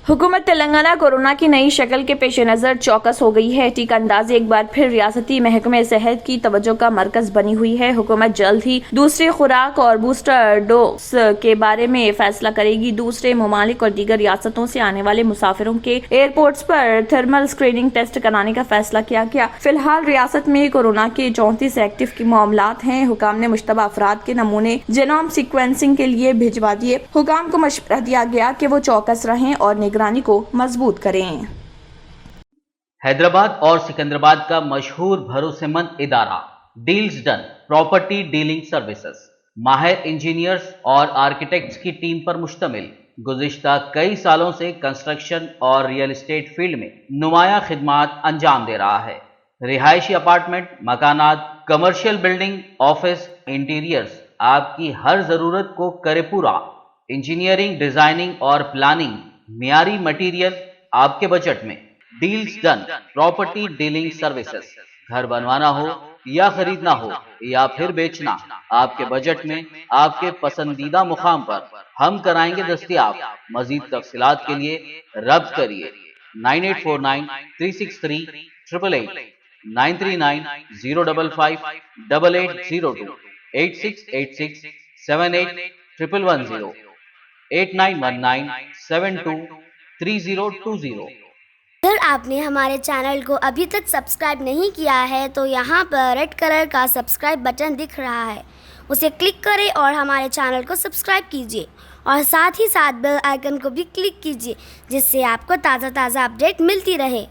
हुकूमत तेलंगाना कोरोना की नई शक्ल के पेश नज़र चौकस हो गई है। टीका अंदाज़ी एक बार फिर रियासती महकमे सेहत की तवज्जो का मरकज बनी हुई है। हुकूमत जल्द ही दूसरी खुराक और बूस्टर डोज के बारे में फैसला करेगी। दूसरे ममालिक और दीगर रियासतों से आने वाले मुसाफिरों के एयरपोर्ट्स पर थर्मल स्क्रीनिंग टेस्ट कराने का फैसला किया गया। फिलहाल रियासत में कोरोना के 34 एक्टिव के मामलात हैं। हुकाम ने मुश्तबा अफराद के नमूने जेनोम सीक्वेंसिंग के लिए भिजवा दिए। हुकाम को मशवरा दिया गया कि वो चौकस रहें और निगरानी को मजबूत करें। हैदराबाद और सिकंदराबाद का मशहूर भरोसेमंद इदारा deals done property dealing services माहिर इंजीनियर्स और आर्किटेक्ट्स की टीम पर मुश्तमिल गुज़िश्ता कई सालों से कंस्ट्रक्शन और रियल एस्टेट फील्ड में नुमाया खिदमात अंजाम दे रहा है। रिहायशी अपार्टमेंट, मकानात, कमर्शियल बिल्डिंग, ऑफिस, इंटीरियर्स आपकी हर जरूरत को करे पूरा। इंजीनियरिंग, डिजाइनिंग और प्लानिंग, मियारी मटेरियल आपके बजट में। Deals done property dealing services. घर बनवाना हो या खरीदना हो या फिर बेचना, आपके बजट में आपके पसंदीदा मुकाम पर हम कराएंगे दस्तयाब। मजीद तफसीलात के लिए रब्त करिए 9849 363 888 939 055 8802 8686 78 110 8919 72 3020। अगर आपने हमारे चैनल को अभी तक सब्सक्राइब नहीं किया है तो यहाँ पर रेड कलर का सब्सक्राइब बटन दिख रहा है, उसे क्लिक करें और हमारे चैनल को सब्सक्राइब कीजिए और साथ ही साथ बेल आइकन को भी क्लिक कीजिए, जिससे आपको ताज़ा अपडेट मिलती रहे।